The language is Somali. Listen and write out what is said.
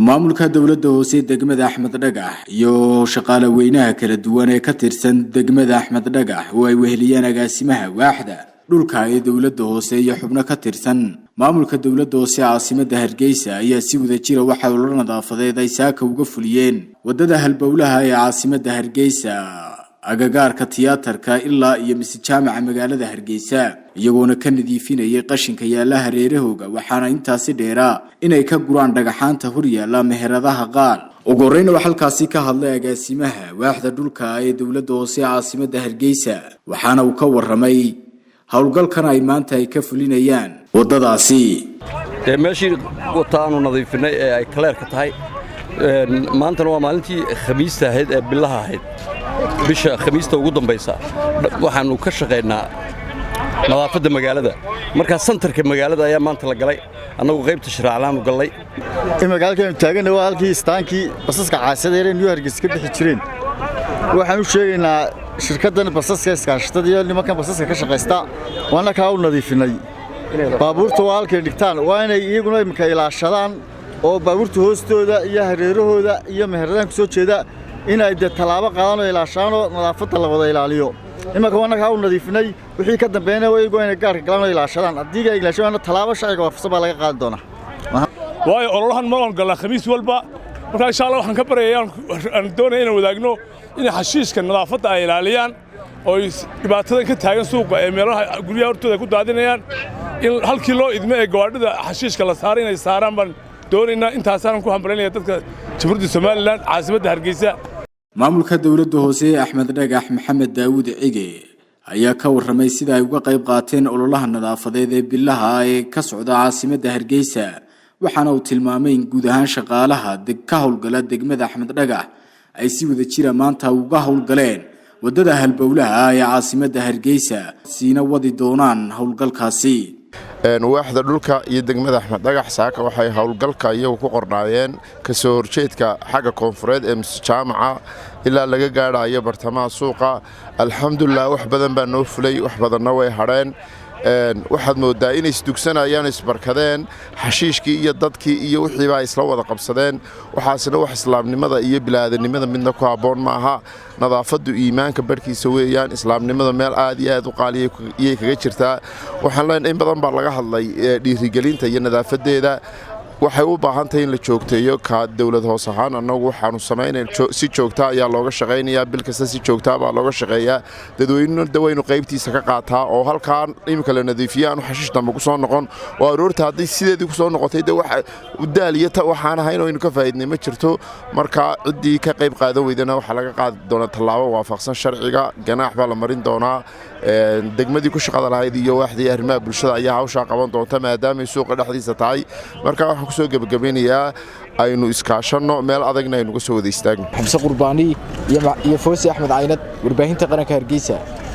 maamulka dawladda hoose degmada Axmed Dhagax iyo shaqaale weynaha kala duwan ee ka tirsan degmada Axmed Dhagax oo ay weheliyeen agaasimaha waaxda dhulka ee dawladda hoose iyo xubno ka tirsan maamulka dawladda hoose caasimadda Hargeysa ayaa si wada jira waxa uu nadaafadeed ay saaka uga fuliyeen wadada halbowlaha ee caasimadda Hargeysa agagaarka tiyaatarka ilaa iyo jaamaca magaalada Hargeysa iyagoona ka nadiifinayay qashinka yaala hareerahooga waxaana intaasi dheeraa inay ka guraan dhagaxaanta hor yaala meheradaha qaar ugu horreyn waxa halkaasi ka hadlay agaasimaha waaxda dhulka ee dawladda hoose caasimadda Hargeysa waxaana uu ka waramay hawlgalkan ay maanta ay ka fulinayaan wadadaasi meeshii wataanu nadiifinay ee ay kaleerka tahay maanta waa maalintii khamiista ahayd ee bilaha ahayd bisha khamiista ugu dambaysa waxaanu ka shaqeynaa nadaafadda magaalada marka santarka magaalada ayaa maanta la galay annagu qaybta sharaaclaanu galay magaalkan taagana waa halkii istaankii basaska caasimadda ee New Hargeysa ka bixi jireen waxaanu sheegaynaa shirkaddan basaska iskaashatada iyo nimankan basaska ka shaqeysta waana ka u nadiifinay baabuurta waa halkay dhigtaan waa inay iyaguna imka ilaashadaan oo baabuurta hoostooda iyo hareerahooda iyo meheradaha ku soo jeeda in ay talaabo qaadano ilaashaano nadaafadda la wada ilaaliyo imanka waana ka u nadiifinay wixii ka dambeeyay way go'aan gaarka galaan oo ilaashadaan haddii ay ilaashadaan talaabo sharciga waafaqsan baa laga qaadi doonaa waayo ololahan maran gala khamiis walba marka insha Allah waxaan ka bareeyaan aan doonayaa inaan wadaagno in xashiishka nadaafadda ay ilaaliyaan oo dhibaatada ka taagan suuqa ee meelaha guryaha hortooda ku daadinayaan in halkii loo idmo ee gawaadhida xashiishka la saaray inay saaraan baan doonaynaa intaasaan ku hambaleynayaa dadka Jamhuuriyadda Soomaaliland caasimadda Hargeysa maamulka dawladda hoose Axmed Dhagax Maxamed Daawud Cige ayaa ka warramay sida ay uga qayb qaateen ololaha nadaafadeed ee bilaha ee ka socda caasimadda Hargeysa waxaana uu tilmaamay in guud ahaan shaqaalaha ka howlgala degmada Axmed Dhagax ay si wada jira maanta uga howlgaleen wadada halbowlaha ee caasimadda Hargeysa siina wadi doonaan howlgalkaasi waaxda dhulka iyo degmada Axmed Dhagax saaka waxay howlgalka iyagu ku qornaayeen ka soo horjeedka xagga koonfureed ee jaamaca ilaa laga gaarayo bartamaha suuqa alxamdulillah wax badan baa noo fulay wax badanna way hadheen waxaad moodaa inay isdugsanayaan isbarkadeen xashiishkii iyo dadkii iyo wixii baa isla wada qabsadeen waxaasina wax islaamnimada iyo bilaadanimada midna ku haboon ma aha nadaafadu iimaanka barkiisa weeyaan islaamnimada meel aad iyo aad u qaaliyay kaga jirtaa waxaan leenahay in badan baa laga hadlay dhiirigelinta iyo nadaafadeeda waxay u baahan tahay in la joogteeyo ka dawlad hoos ahaan annagu waxaanu sameeynaa si joogta ayaa looga shaqeynayaa bil kasta si joogta baa looga shaqeeyaa dadweynu qaybtiisa ka qaataa oo halkaan imika la nadiifiyaan xashiish dambe ku soo noqon oo aroorta haddii sideedii ku soo noqotay waxa u daaliyata waxaan ahayn oo inuu ka faa'iidnay ma jirto marka ciddii ka qayb qaadan weydana waxa laga qaadi doonaa tallaabo waafaqsan sharciga ganaax baa la marin doonaa degmadii ku shaqada lahayd iyo waaxdii arrimaha bulshada ayaa hawsha qaban doonta maadaama suuqa dhexdiisa tahay marka waxaan ku soo gabagabeynayaa aynu iskaashano meel adagna aynu ka soo wada istaagno xamse qurbaani iyo Fawzi Axmed Caynad warbaahinta qaranka Hargeysa